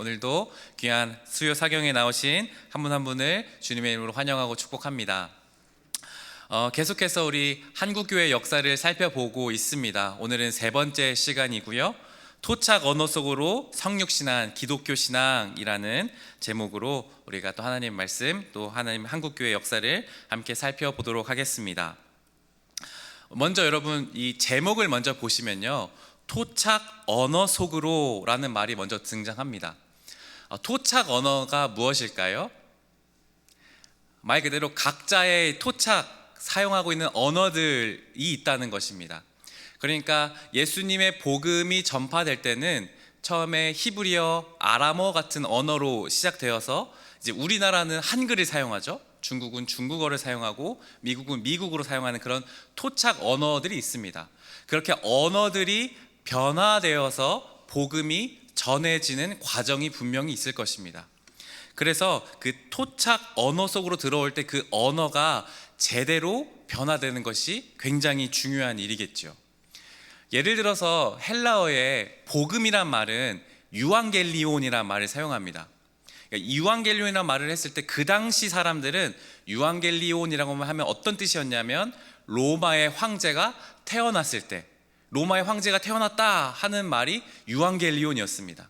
오늘도 귀한 수요 사경에 나오신 한 분 한 분을 주님의 이름으로 환영하고 축복합니다. 계속해서 우리 한국교회 역사를 살펴보고 있습니다. 오늘은 세 번째 시간이고요. 토착 언어 속으로 성육신앙, 기독교 신앙이라는 제목으로 우리가 또 하나님 말씀, 또 하나님 한국교회 역사를 함께 살펴보도록 하겠습니다. 먼저 여러분 이 제목을 먼저 보시면요, 토착 언어 속으로 라는 말이 먼저 등장합니다. 토착 언어가 무엇일까요? 말 그대로 각자의 토착, 사용하고 있는 언어들이 있다는 것입니다. 그러니까 예수님의 복음이 전파될 때는 처음에 히브리어, 아람어 같은 언어로 시작되어서 이제 우리나라는 한글을 사용하죠. 중국은 중국어를 사용하고 미국은 미국어로 사용하는 그런 토착 언어들이 있습니다. 그렇게 언어들이 변화되어서 복음이 전해지는 과정이 분명히 있을 것입니다. 그래서 그 토착 언어 속으로 들어올 때 그 언어가 제대로 변화되는 것이 굉장히 중요한 일이겠죠. 예를 들어서 헬라어의 복음이란 말은 유앙겔리온이란 말을 사용합니다. 그러니까 유앙겔리온이라는 말을 했을 때 그 당시 사람들은 유앙겔리온이라고 하면 어떤 뜻이었냐면 로마의 황제가 태어났을 때, 로마의 황제가 태어났다 하는 말이 유앙겔리온이었습니다.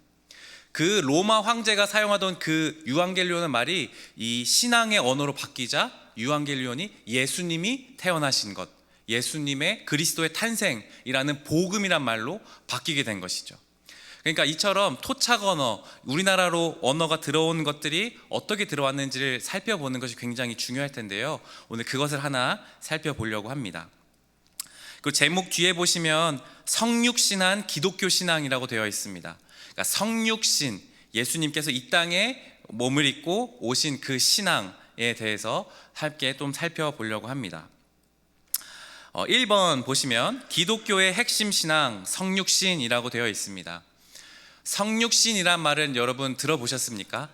그 로마 황제가 사용하던 그 유앙겔리온의 말이 이 신앙의 언어로 바뀌자 유앙겔리온이 예수님이 태어나신 것, 예수님의 그리스도의 탄생이라는 복음이란 말로 바뀌게 된 것이죠. 그러니까 이처럼 토착 언어, 우리나라로 언어가 들어온 것들이 어떻게 들어왔는지를 살펴보는 것이 굉장히 중요할 텐데요, 오늘 그것을 하나 살펴보려고 합니다. 그 제목 뒤에 보시면 성육신한 기독교 신앙이라고 되어 있습니다. 그러니까 성육신, 예수님께서 이 땅에 몸을 입고 오신 그 신앙에 대해서 함께 좀 살펴보려고 합니다. 1번 보시면 기독교의 핵심 신앙 성육신이라고 되어 있습니다. 성육신이란 말은 여러분 들어보셨습니까?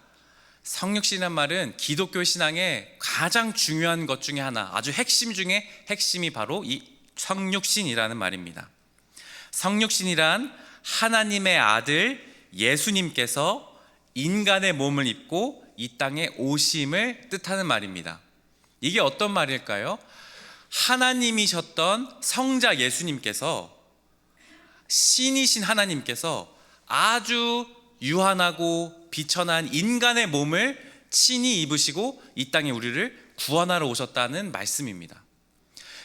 성육신이란 말은 기독교 신앙의 가장 중요한 것 중에 하나, 아주 핵심 중에 핵심이 바로 이 성육신이라는 말입니다. 성육신이란 하나님의 아들 예수님께서 인간의 몸을 입고 이 땅에 오심을 뜻하는 말입니다. 이게 어떤 말일까요? 하나님이셨던 성자 예수님께서, 신이신 하나님께서 아주 유한하고 비천한 인간의 몸을 친히 입으시고 이 땅에 우리를 구원하러 오셨다는 말씀입니다.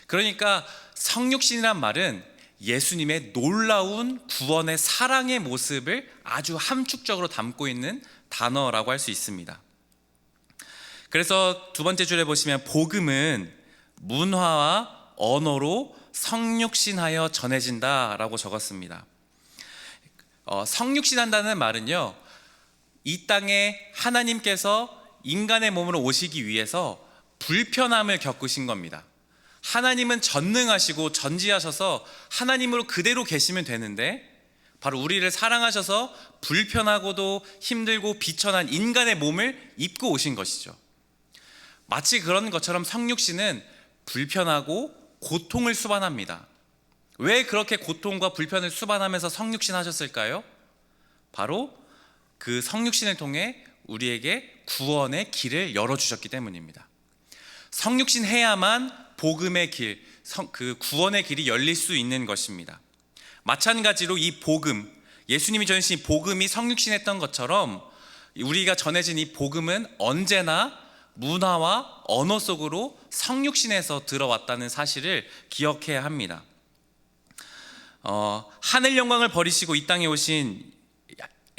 그러니까 성육신이란 말은 예수님의 놀라운 구원의 사랑의 모습을 아주 함축적으로 담고 있는 단어라고 할 수 있습니다. 그래서 두 번째 줄에 보시면 복음은 문화와 언어로 성육신하여 전해진다라고 적었습니다. 성육신한다는 말은요, 이 땅에 하나님께서 인간의 몸으로 오시기 위해서 불편함을 겪으신 겁니다. 하나님은 전능하시고 전지하셔서 하나님으로 그대로 계시면 되는데 바로 우리를 사랑하셔서 불편하고도 힘들고 비천한 인간의 몸을 입고 오신 것이죠. 마치 그런 것처럼 성육신은 불편하고 고통을 수반합니다. 왜 그렇게 고통과 불편을 수반하면서 성육신 하셨을까요? 바로 그 성육신을 통해 우리에게 구원의 길을 열어주셨기 때문입니다. 성육신 해야만 복음의 길, 그 구원의 길이 열릴 수 있는 것입니다. 마찬가지로 이 복음, 예수님이 전하신 이 복음이 성육신했던 것처럼 우리가 전해진 이 복음은 언제나 문화와 언어 속으로 성육신에서 들어왔다는 사실을 기억해야 합니다. 하늘 영광을 버리시고 이 땅에 오신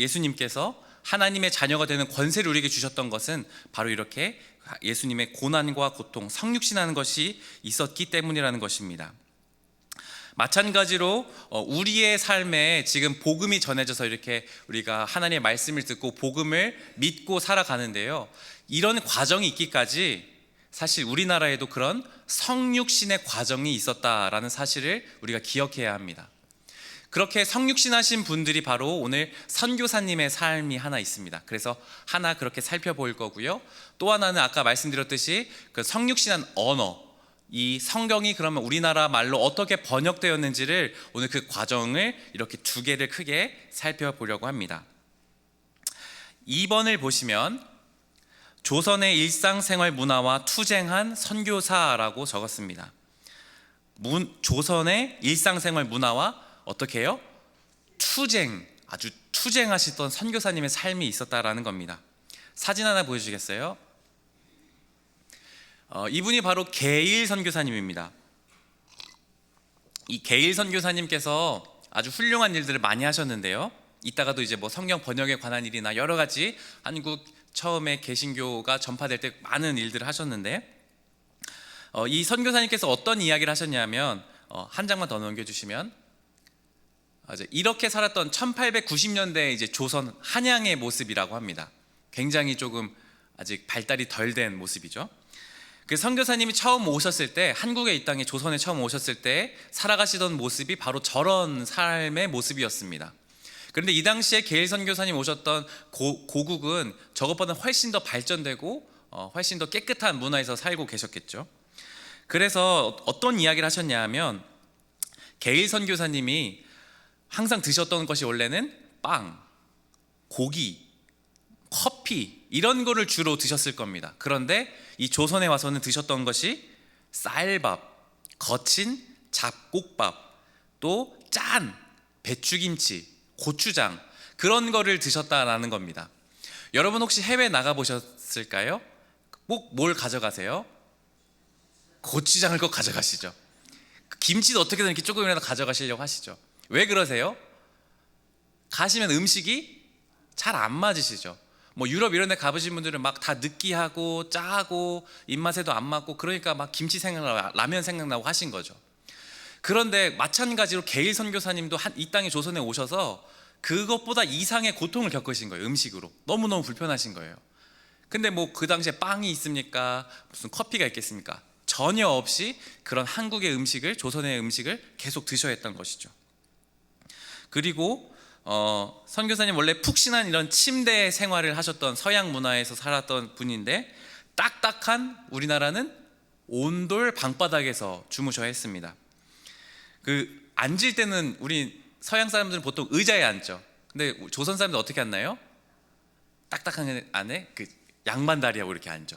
예수님께서 하나님의 자녀가 되는 권세를 우리에게 주셨던 것은 바로 이렇게 예수님의 고난과 고통, 성육신하는 것이 있었기 때문이라는 것입니다. 마찬가지로 우리의 삶에 지금 복음이 전해져서 이렇게 우리가 하나님의 말씀을 듣고 복음을 믿고 살아가는데요, 이런 과정이 있기까지 사실 우리나라에도 그런 성육신의 과정이 있었다라는 사실을 우리가 기억해야 합니다. 그렇게 성육신하신 분들이 바로 오늘 선교사님의 삶이 하나 있습니다. 그래서 하나 그렇게 살펴볼 거고요, 또 하나는 아까 말씀드렸듯이 그 성육신한 언어, 이 성경이 그러면 우리나라 말로 어떻게 번역되었는지를 오늘 그 과정을 이렇게 두 개를 크게 살펴보려고 합니다. 2번을 보시면 조선의 일상생활 문화와 투쟁한 선교사라고 적었습니다. 조선의 일상생활 문화와 어떻게 해요? 아주 투쟁하시던 선교사님의 삶이 있었다라는 겁니다. 사진 하나 보여주시겠어요? 이분이 바로 계일 선교사님입니다. 이 계일 선교사님께서 아주 훌륭한 일들을 많이 하셨는데요. 이따가도 이제 뭐 성경 번역에 관한 일이나 여러 가지 한국 처음에 개신교가 전파될 때 많은 일들을 하셨는데, 이 선교사님께서 어떤 이야기를 하셨냐면, 한 장만 더 넘겨주시면, 이렇게 살았던 1890년대 이제 조선 한양의 모습이라고 합니다. 굉장히 조금 아직 발달이 덜 된 모습이죠. 그 선교사님이 처음 오셨을 때, 한국에 이 땅에 조선에 처음 오셨을 때 살아가시던 모습이 바로 저런 삶의 모습이었습니다. 그런데 이 당시에 계일 선교사님 오셨던 고국은 저것보다 훨씬 더 발전되고 훨씬 더 깨끗한 문화에서 살고 계셨겠죠. 그래서 어떤 이야기를 하셨냐 하면, 계일 선교사님이 항상 드셨던 것이 원래는 빵, 고기, 커피 이런 거를 주로 드셨을 겁니다. 그런데 이 조선에 와서는 드셨던 것이 쌀밥, 거친 잡곡밥, 또 짠 배추김치, 고추장, 그런 거를 드셨다라는 겁니다. 여러분 혹시 해외 나가 보셨을까요? 꼭 뭘 가져가세요? 고추장을 꼭 가져가시죠. 김치도 어떻게든 이렇게 조금이라도 가져가시려고 하시죠. 왜 그러세요? 가시면 음식이 잘 안 맞으시죠. 뭐 유럽 이런 데 가보신 분들은 막 다 느끼하고 짜고 입맛에도 안 맞고, 그러니까 막 김치 생각나고 라면 생각나고 하신 거죠. 그런데 마찬가지로 계일 선교사님도 이 땅에 조선에 오셔서 그것보다 이상의 고통을 겪으신 거예요. 음식으로 너무너무 불편하신 거예요. 근데 뭐 그 당시에 빵이 있습니까? 무슨 커피가 있겠습니까? 전혀 없이 그런 한국의 음식을, 조선의 음식을 계속 드셔야 했던 것이죠. 그리고 선교사님 원래 푹신한 이런 침대 생활을 하셨던, 서양 문화에서 살았던 분인데, 딱딱한 우리나라는 온돌 방바닥에서 주무셔야 했습니다. 그 앉을 때는 우리 서양 사람들은 보통 의자에 앉죠. 근데 조선 사람들 어떻게 앉나요? 딱딱한 안에 그 양반다리하고 이렇게 앉죠.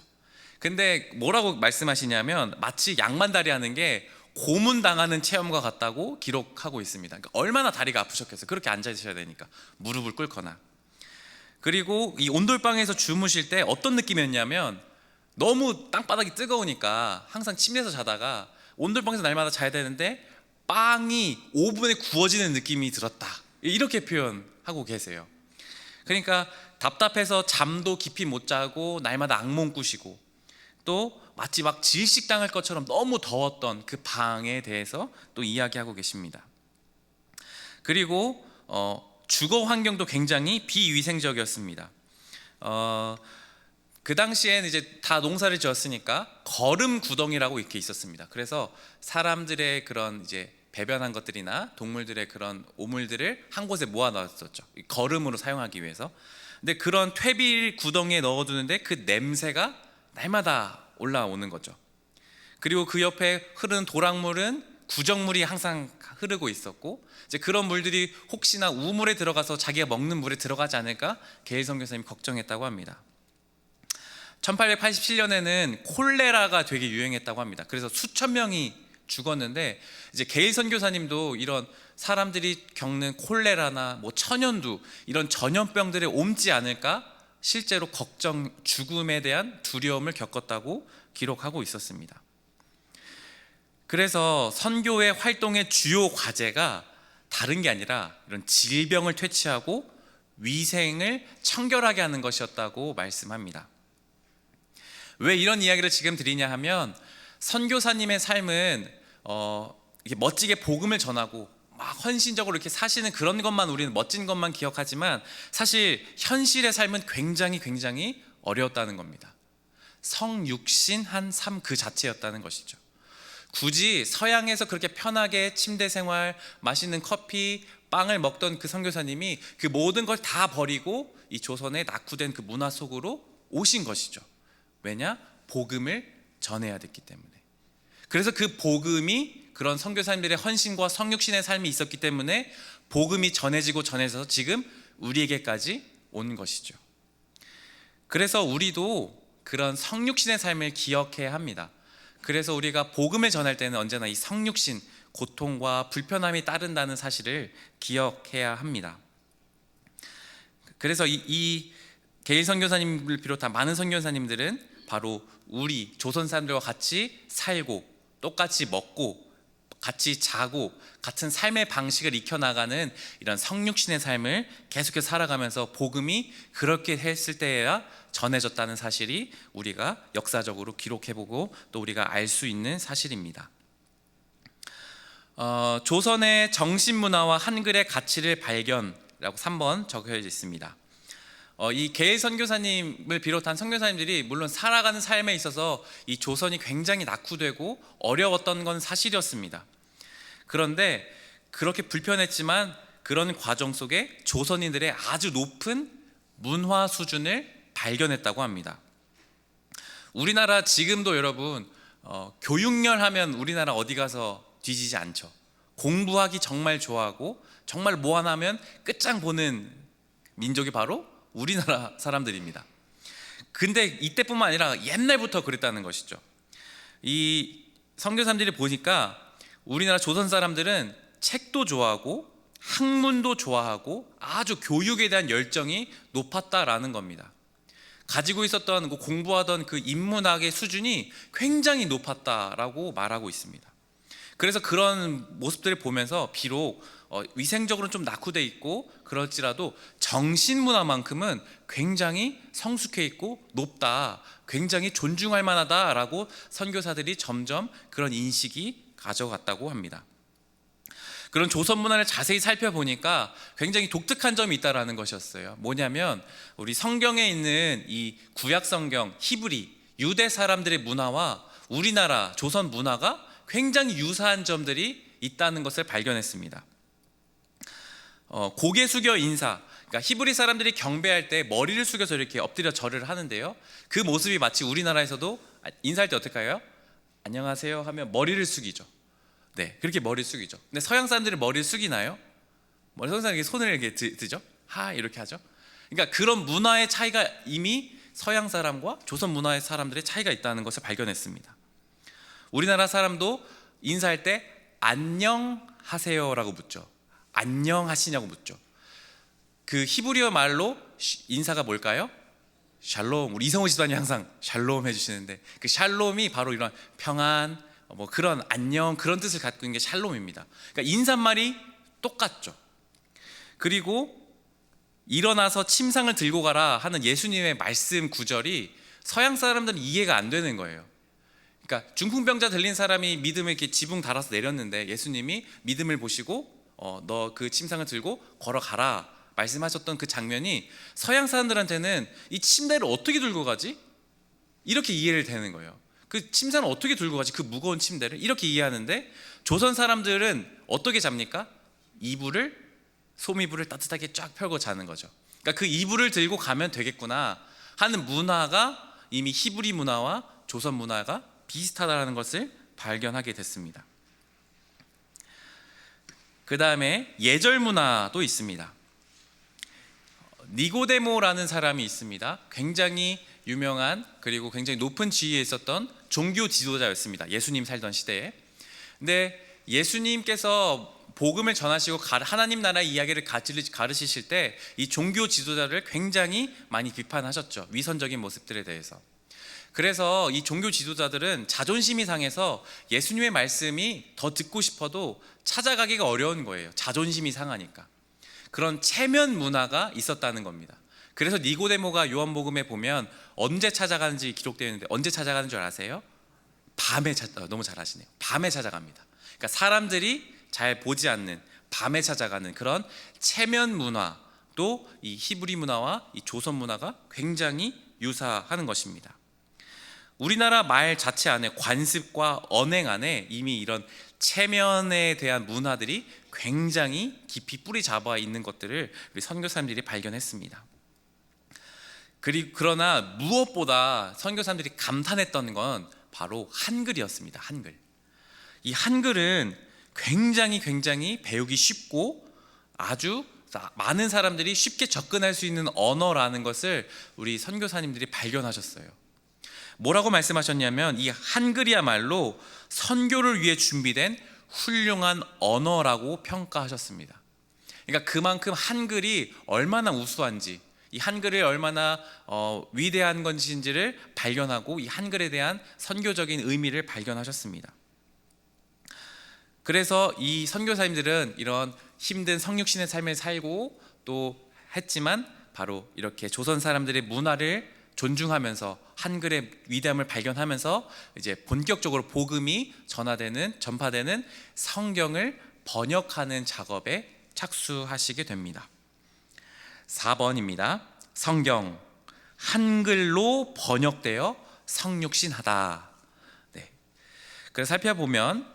근데 뭐라고 말씀하시냐면, 마치 양반다리 하는 게 고문당하는 체험과 같다고 기록하고 있습니다. 그러니까 얼마나 다리가 아프셨겠어요. 그렇게 앉아 있어야 되니까, 무릎을 꿇거나. 그리고 이 온돌방에서 주무실 때 어떤 느낌이었냐면, 너무 땅바닥이 뜨거우니까 항상 침대에서 자다가 온돌방에서 날마다 자야 되는데 빵이 오븐에 구워지는 느낌이 들었다, 이렇게 표현하고 계세요. 그러니까 답답해서 잠도 깊이 못 자고 날마다 악몽 꾸시고, 또 마치 막 질식당할 것처럼 너무 더웠던 그 방에 대해서 또 이야기하고 계십니다. 그리고 주거 환경도 굉장히 비위생적이었습니다. 그 당시에는 이제 다 농사를 지었으니까 거름 구덩이라고 이렇게 있었습니다. 그래서 사람들의 그런 이제 배변한 것들이나 동물들의 그런 오물들을 한 곳에 모아 놨었죠. 거름으로 사용하기 위해서. 근데 그런 퇴비 구덩이에 넣어두는데 그 냄새가 날마다 올라오는 거죠. 그리고 그 옆에 흐르는 도랑물은 구정물이 항상 흐르고 있었고, 이제 그런 물들이 혹시나 우물에 들어가서 자기가 먹는 물에 들어가지 않을까 계일 선교사님이 걱정했다고 합니다. 1887년에는 콜레라가 되게 유행했다고 합니다. 그래서 수천 명이 죽었는데, 이제 계일 선교사님도 이런 사람들이 겪는 콜레라나 뭐 천연두 이런 전염병들에 옮지 않을까 실제로 죽음에 대한 두려움을 겪었다고 기록하고 있었습니다. 그래서 선교의 활동의 주요 과제가 다른 게 아니라 이런 질병을 퇴치하고 위생을 청결하게 하는 것이었다고 말씀합니다. 왜 이런 이야기를 지금 드리냐 하면, 선교사님의 삶은 이렇게 멋지게 복음을 전하고 막 헌신적으로 이렇게 사시는 그런 것만, 우리는 멋진 것만 기억하지만, 사실 현실의 삶은 굉장히 어려웠다는 겁니다. 성육신한 삶 그 자체였다는 것이죠. 굳이 서양에서 그렇게 편하게 침대 생활, 맛있는 커피, 빵을 먹던 그 선교사님이 그 모든 걸 다 버리고 이 조선에 낙후된 그 문화 속으로 오신 것이죠. 왜냐? 복음을 전해야 됐기 때문에. 그래서 그 복음이, 그런 선교사님들의 헌신과 성육신의 삶이 있었기 때문에 복음이 전해지고 전해져서 지금 우리에게까지 온 것이죠. 그래서 우리도 그런 성육신의 삶을 기억해야 합니다. 그래서 우리가 복음을 전할 때는 언제나 이 성육신, 고통과 불편함이 따른다는 사실을 기억해야 합니다. 그래서 이 게일 선교사님을 비롯한 많은 선교사님들은 바로 우리 조선 사람들과 같이 살고 똑같이 먹고 같이 자고 같은 삶의 방식을 익혀나가는 이런 성육신의 삶을 계속해서 살아가면서 복음이 그렇게 했을 때에야 전해졌다는 사실이 우리가 역사적으로 기록해보고 또 우리가 알 수 있는 사실입니다. 조선의 정신문화와 한글의 가치를 발견이라고 3번 적혀져 있습니다. 이 게일 선교사님을 비롯한 선교사님들이 물론 살아가는 삶에 있어서 이 조선이 굉장히 낙후되고 어려웠던 건 사실이었습니다. 그런데 그렇게 불편했지만 그런 과정 속에 조선인들의 아주 높은 문화 수준을 발견했다고 합니다. 우리나라 지금도 여러분 교육열 하면 우리나라 어디 가서 뒤지지 않죠. 공부하기 정말 좋아하고 정말 뭐 하나 하면 끝장 보는 민족이 바로 우리나라 사람들입니다. 근데 이때뿐만 아니라 옛날부터 그랬다는 것이죠. 이 선교사님들이 보니까 우리나라 조선 사람들은 책도 좋아하고 학문도 좋아하고 아주 교육에 대한 열정이 높았다라는 겁니다. 가지고 있었던 공부하던 그 인문학의 수준이 굉장히 높았다라고 말하고 있습니다. 그래서 그런 모습들을 보면서 비록 위생적으로는 좀 낙후돼 있고 그럴지라도 정신문화만큼은 굉장히 성숙해 있고 높다, 굉장히 존중할 만하다라고 선교사들이 점점 그런 인식이 가져갔다고 합니다. 그런 조선 문화를 자세히 살펴보니까 굉장히 독특한 점이 있다라는 것이었어요. 뭐냐면 우리 성경에 있는 이 구약 성경 히브리 유대 사람들의 문화와 우리나라 조선 문화가 굉장히 유사한 점들이 있다는 것을 발견했습니다. 고개 숙여 인사, 그러니까 히브리 사람들이 경배할 때 머리를 숙여서 이렇게 엎드려 절을 하는데요, 그 모습이 마치 우리나라에서도 인사할 때 어떻게 해요? 안녕하세요 하면 머리를 숙이죠. 네, 그렇게 머리를 숙이죠. 근데 서양 사람들이 머리를 숙이나요? 서양 사람들이 손을 이렇게 드죠? 하 이렇게 하죠. 그러니까 그런 문화의 차이가 이미 서양 사람과 조선 문화의 사람들의 차이가 있다는 것을 발견했습니다. 우리나라 사람도 인사할 때 안녕하세요라고 묻죠. 안녕하시냐고 묻죠. 그 히브리어 말로 인사가 뭘까요? 샬롬. 우리 이성우 집사님이 항상 샬롬 해주시는데 그 샬롬이 바로 이런 평안, 뭐 그런 안녕, 그런 뜻을 갖고 있는 게 샬롬입니다. 그러니까 인사말이 똑같죠. 그리고 일어나서 침상을 들고 가라 하는 예수님의 말씀 구절이 서양 사람들은 이해가 안 되는 거예요. 그러니까 중풍병자 들린 사람이 믿음을 이렇게 지붕 달아서 내렸는데 예수님이 믿음을 보시고 너 그 침상을 들고 걸어가라 말씀하셨던 그 장면이 서양 사람들한테는 이 침대를 어떻게 들고 가지? 이렇게 이해를 되는 거예요. 그 침상을 어떻게 들고 가지? 그 무거운 침대를 이렇게 이해하는데 조선 사람들은 어떻게 잡니까? 이불을, 소미불을 따뜻하게 쫙 펴고 자는 거죠. 그러니까 그 이불을 들고 가면 되겠구나 하는 문화가 이미 히브리 문화와 조선 문화가 비슷하다는 것을 발견하게 됐습니다. 그 다음에 예절 문화도 있습니다. 니고데모라는 사람이 있습니다. 굉장히 유명한 그리고 굉장히 높은 지위에 있었던 종교 지도자였습니다. 예수님 살던 시대에. 근데 예수님께서 복음을 전하시고 하나님 나라의 이야기를 가르치실 때 이 종교 지도자를 굉장히 많이 비판하셨죠. 위선적인 모습들에 대해서. 그래서 이 종교 지도자들은 자존심이 상해서 예수님의 말씀이 더 듣고 싶어도 찾아가기가 어려운 거예요. 자존심이 상하니까. 그런 체면 문화가 있었다는 겁니다. 그래서 니고데모가 요한복음에 보면 언제 찾아가는지 기록되어 있는데 언제 찾아가는 줄 아세요? 밤에 너무 잘하시네요. 밤에 찾아갑니다. 그러니까 사람들이 잘 보지 않는 밤에 찾아가는 그런 체면 문화도 이 히브리 문화와 이 조선 문화가 굉장히 유사하는 것입니다. 우리나라 말 자체 안에 관습과 언행 안에 이미 이런 체면에 대한 문화들이 굉장히 깊이 뿌리 잡아 있는 것들을 우리 선교사님들이 발견했습니다. 그러나 무엇보다 선교사님들이 감탄했던 건 바로 한글이었습니다. 한글. 이 한글은 굉장히 배우기 쉽고 아주 많은 사람들이 쉽게 접근할 수 있는 언어라는 것을 우리 선교사님들이 발견하셨어요. 뭐라고 말씀하셨냐면 이 한글이야말로 선교를 위해 준비된 훌륭한 언어라고 평가하셨습니다. 그러니까 그만큼 한글이 얼마나 우수한지, 이 한글이 얼마나 위대한 것인지를 발견하고 이 한글에 대한 선교적인 의미를 발견하셨습니다. 그래서 이 선교사님들은 이런 힘든 성육신의 삶을 살고 또 했지만 바로 이렇게 조선 사람들의 문화를 존중하면서 한글의 위대함을 발견하면서 이제 본격적으로 복음이 전파되는 성경을 번역하는 작업에 착수하시게 됩니다. 4번입니다. 성경 한글로 번역되어 성육신하다. 네. 그래서 살펴보면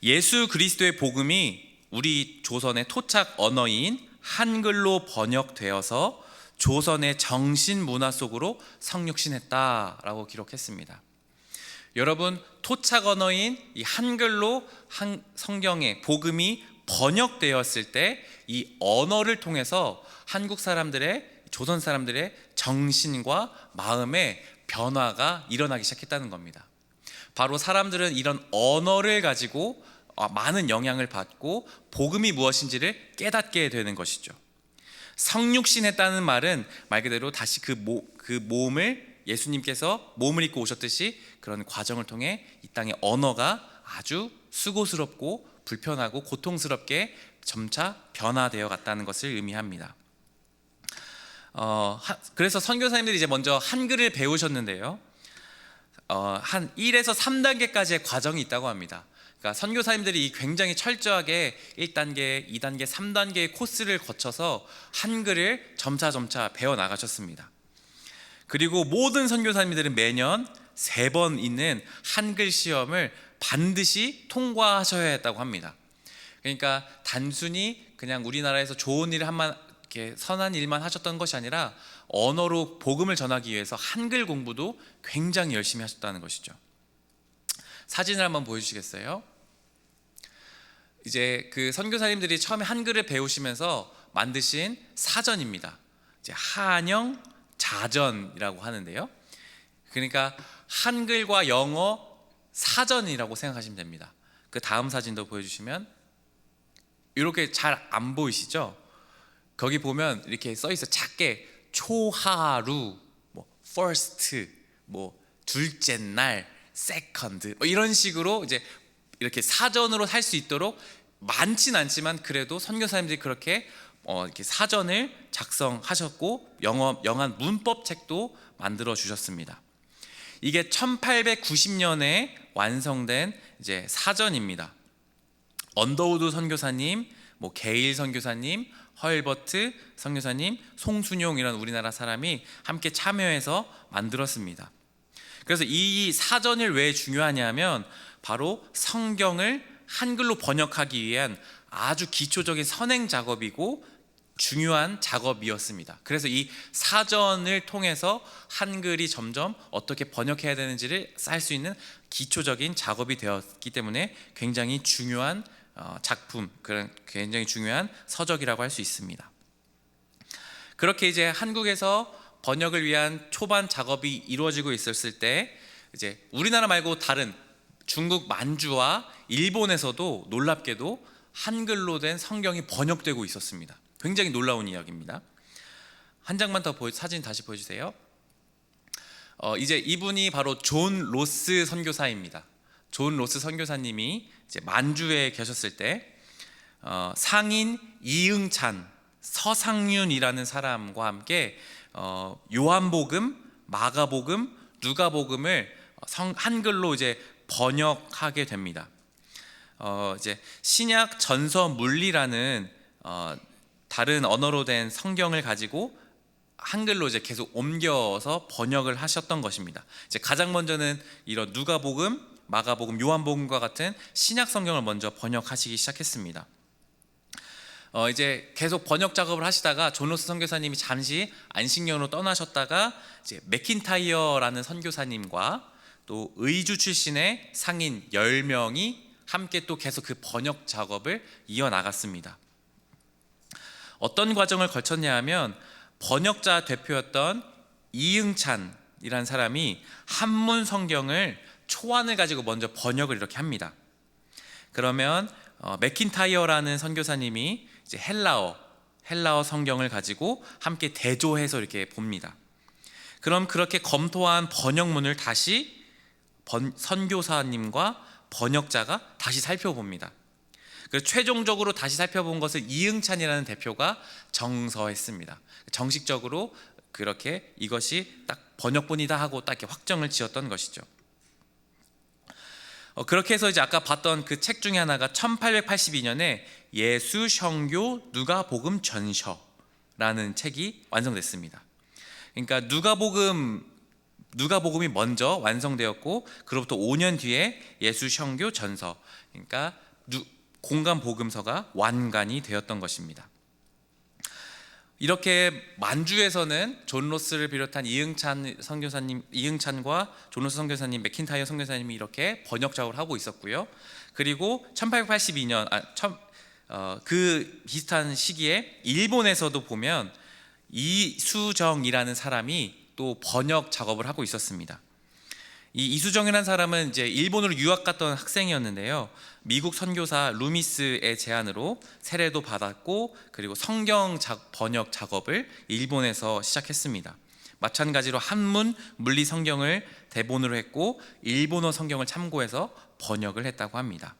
예수 그리스도의 복음이 우리 조선의 토착 언어인 한글로 번역되어서 조선의 정신 문화 속으로 성육신했다라고 기록했습니다. 여러분, 토착 언어인 이 한글로 성경의 복음이 번역되었을 때 이 언어를 통해서 한국 사람들의, 조선 사람들의 정신과 마음의 변화가 일어나기 시작했다는 겁니다. 바로 사람들은 이런 언어를 가지고 많은 영향을 받고 복음이 무엇인지를 깨닫게 되는 것이죠. 성육신했다는 말은 말 그대로 다시 그 몸을, 예수님께서 몸을 입고 오셨듯이 그런 과정을 통해 이 땅의 언어가 아주 수고스럽고 불편하고 고통스럽게 점차 변화되어 갔다는 것을 의미합니다. 그래서 선교사님들이 이제 먼저 한글을 배우셨는데요, 한 1에서 3단계까지의 과정이 있다고 합니다. 그러니까 선교사님들이 굉장히 철저하게 1단계, 2단계, 3단계의 코스를 거쳐서 한글을 점차 배워나가셨습니다. 그리고 모든 선교사님들은 매년 3번 있는 한글 시험을 반드시 통과하셔야 했다고 합니다. 그러니까 단순히 그냥 우리나라에서 좋은 일을 이렇게 선한 일만 하셨던 것이 아니라 언어로 복음을 전하기 위해서 한글 공부도 굉장히 열심히 하셨다는 것이죠. 사진을 한번 보여주시겠어요? 이제 그 선교사님들이 처음에 한글을 배우시면서 만드신 사전입니다. 이제 한영 자전이라고 하는데요. 그러니까 한글과 영어 사전이라고 생각하시면 됩니다. 그 다음 사진도 보여주시면 이렇게 잘 안 보이시죠? 거기 보면 이렇게 써 있어. 작게 초하루, 뭐 first, 뭐 둘째 날, second, 뭐 이런 식으로 이제 이렇게 사전으로 할 수 있도록 많진 않지만 그래도 선교사님들이 그렇게 이렇게 사전을 작성하셨고 영한 문법 책도 만들어 주셨습니다. 이게 1890년에 완성된 이제 사전입니다. 언더우드 선교사님, 뭐 게일 선교사님, 헐버트 선교사님, 송순용 이런 우리나라 사람이 함께 참여해서 만들었습니다. 그래서 이 사전을 왜 중요하냐면 바로 성경을 한글로 번역하기 위한 아주 기초적인 선행 작업이고 중요한 작업이었습니다. 그래서 이 사전을 통해서 한글이 점점 어떻게 번역해야 되는지를 알 수 있는 기초적인 작업이 되었기 때문에 굉장히 중요한 작품, 그런 굉장히 중요한 서적이라고 할 수 있습니다. 그렇게 이제 한국에서 번역을 위한 초반 작업이 이루어지고 있었을 때 이제 우리나라 말고 다른 중국 만주와 일본에서도 놀랍게도 한글로 된 성경이 번역되고 있었습니다. 굉장히 놀라운 이야기입니다. 한 장만 더 사진 다시 보여주세요. 이제 이분이 바로 존 로스 선교사입니다. 존 로스 선교사님이 이제 만주에 계셨을 때 상인 이응찬, 서상윤이라는 사람과 함께 요한복음, 마가복음, 누가복음을 한글로 이제 번역하게 됩니다. 이제 신약 전서물리라는 다른 언어로 된 성경을 가지고 한글로 이제 계속 옮겨서 번역을 하셨던 것입니다. 이제 가장 먼저는 이런 누가복음, 마가복음, 요한복음과 같은 신약 성경을 먼저 번역하시기 시작했습니다. 이제 계속 번역 작업을 하시다가 존 로스 선교사님이 잠시 안식년으로 떠나셨다가 이제 맥킨타이어라는 선교사님과 또 의주 출신의 상인 10명이 함께 또 계속 그 번역 작업을 이어나갔습니다. 어떤 과정을 거쳤냐 하면 번역자 대표였던 이응찬이라는 사람이 한문 성경을 초안을 가지고 먼저 번역을 이렇게 합니다. 그러면 맥킨타이어라는 선교사님이 이제 헬라어 성경을 가지고 함께 대조해서 이렇게 봅니다. 그럼 그렇게 검토한 번역문을 다시 선교사님과 번역자가 다시 살펴봅니다. 그래서 최종적으로 다시 살펴본 것을 이응찬이라는 대표가 정서했습니다. 정식적으로 그렇게 이것이 딱 번역본이다 하고 딱 이렇게 확정을 지었던 것이죠. 그렇게 해서 이제 아까 봤던 그 책 중에 하나가 1882년에 예수 성교 누가복음 전서라는 책이 완성됐습니다. 그러니까 누가복음이 먼저 완성되었고 그로부터 5년 뒤에 예수 성교 전서, 그러니까 공간 복음서가 완간이 되었던 것입니다. 이렇게 만주에서는 존 로스를 비롯한 이응찬과 존 로스 선교사님, 맥킨타이어 선교사님이 이렇게 번역 작업을 하고 있었고요. 그리고 1882년 그 비슷한 시기에 일본에서도 보면 이수정이라는 사람이 또 번역 작업을 하고 있었습니다. 이 이수정이라는 사람은 이제 일본으로 유학 갔던 학생이었는데요. 미국 선교사 루미스의 제안으로 세례도 받았고 그리고 성경 번역 작업을 일본에서 시작했습니다. 마찬가지로 한문 물리 성경을 대본으로 했고 일본어 성경을 참고해서 번역을 했다고 합니다.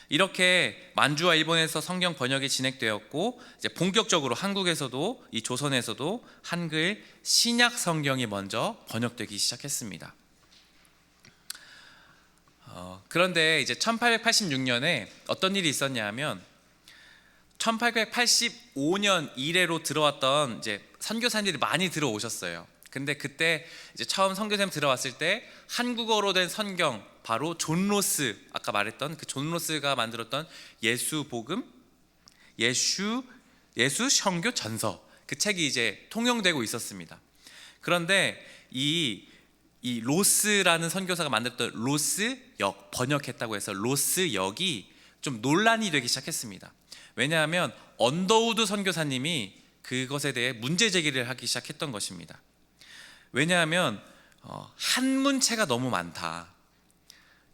이렇게 만주와 일본에서 성경 번역이 진행되었고 이제 본격적으로 한국에서도 이 조선에서도 한글 신약 성경이 먼저 번역되기 시작했습니다. 그런데 이제 1886년에 어떤 일이 있었냐 하면 1885년 이래로 들어왔던 이제 선교사님들이 많이 들어오셨어요. 근데 그때 이제 처음 선교사님 들어왔을 때 한국어로 된 성경, 바로 존 로스, 아까 말했던 그 존 로스가 만들었던 예수 성교 전서, 그 책이 이제 통용되고 있었습니다. 그런데 이 로스라는 선교사가 만들었던 로스역, 번역했다고 해서 로스역이 좀 논란이 되기 시작했습니다. 왜냐하면 언더우드 선교사님이 그것에 대해 문제 제기를 하기 시작했던 것입니다. 왜냐하면 한문체가 너무 많다.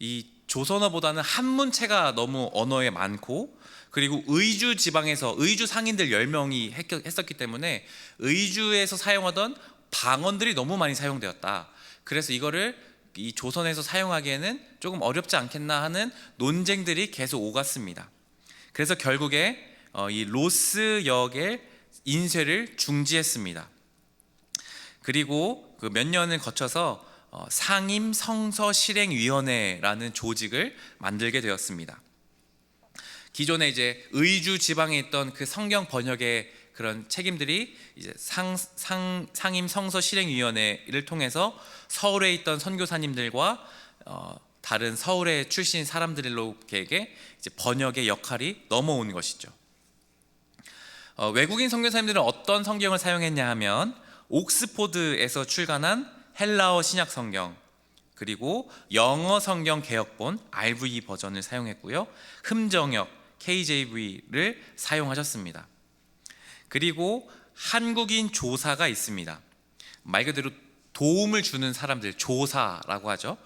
이 조선어보다는 한문체가 너무 언어에 많고 그리고 의주 지방에서 의주 상인들 10명이 했었기 때문에 의주에서 사용하던 방언들이 너무 많이 사용되었다. 그래서 이거를 이 조선에서 사용하기에는 조금 어렵지 않겠나 하는 논쟁들이 계속 오갔습니다. 그래서 결국에 이 로스역의 인쇄를 중지했습니다. 그리고 그 몇 년을 거쳐서 상임성서실행위원회라는 조직을 만들게 되었습니다. 기존에 이제 의주 지방에 있던 그 성경 번역의 그런 책임들이 이제 상임성서실행위원회를 통해서 서울에 있던 선교사님들과 다른 서울에 출신 사람들에게 이제 번역의 역할이 넘어온 것이죠. 외국인 선교사님들은 어떤 성경을 사용했냐 하면 옥스포드에서 출간한 헬라어 신약 성경, 그리고 영어 성경 개역본 RV 버전을 사용했고요. 흠정역 KJV를 사용하셨습니다. 그리고 한국인 조사가 있습니다. 말 그대로 도움을 주는 사람들, 조사라고 하죠.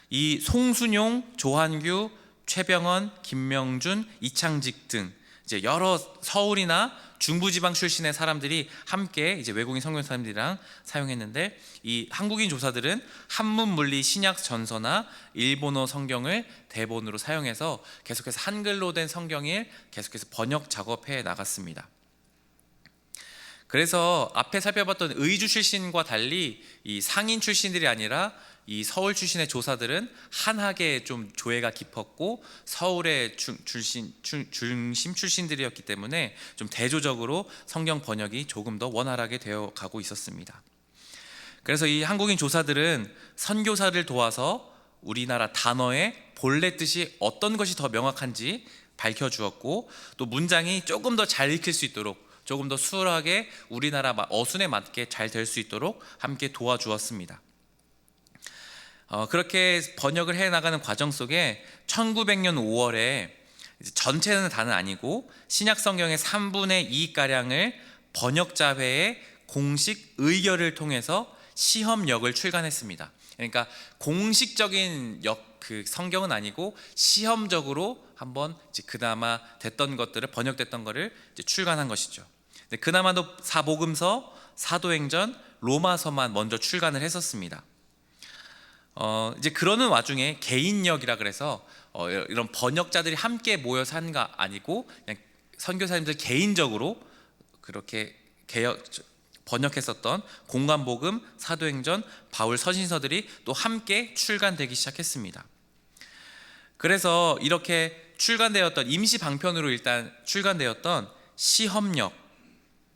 이 송순용, 조한규, 최병헌, 김명준, 이창직 등 이제 여러 서울이나 중부지방 출신의 사람들이 함께 이제 외국인 선교사님들이랑 사용했는데, 이 한국인 조사들은 한문 물리 신약 전서나 일본어 성경을 대본으로 사용해서 계속해서 한글로 된 성경을 계속해서 번역 작업해 나갔습니다. 그래서 앞에 살펴봤던 의주 출신과 달리 이 상인 출신들이 아니라 이 서울 출신의 조사들은 한학에 좀 조예가 깊었고 서울의 중심 출신들이었기 때문에 좀 대조적으로 성경 번역이 조금 더 원활하게 되어 가고 있었습니다. 그래서 이 한국인 조사들은 선교사를 도와서 우리나라 단어의 본래 뜻이 어떤 것이 더 명확한지 밝혀주었고, 또 문장이 조금 더 잘 읽힐 수 있도록, 조금 더 수월하게 우리나라 어순에 맞게 잘 될 수 있도록 함께 도와주었습니다. 그렇게 번역을 해나가는 과정 속에 1900년 5월에 이제 전체는 다는 아니고 신약 성경의 3분의 2가량을 번역자회의 공식 의결을 통해서 시험역을 출간했습니다. 그러니까 공식적인 그 성경은 아니고 시험적으로 한번 이제 그나마 됐던 것들을 번역됐던 것을 이제 출간한 것이죠. 근데 그나마도 사복음서, 사도행전, 로마서만 먼저 출간을 했었습니다. 이제 그러는 와중에 개인역이라 그래서 이런 번역자들이 함께 모여서 한 거 아니고 그냥 선교사님들 개인적으로 그렇게 번역했었던 공관복음, 사도행전, 바울 서신서들이 또 함께 출간되기 시작했습니다. 그래서 이렇게 출간되었던 임시 방편으로 일단 출간되었던 시험역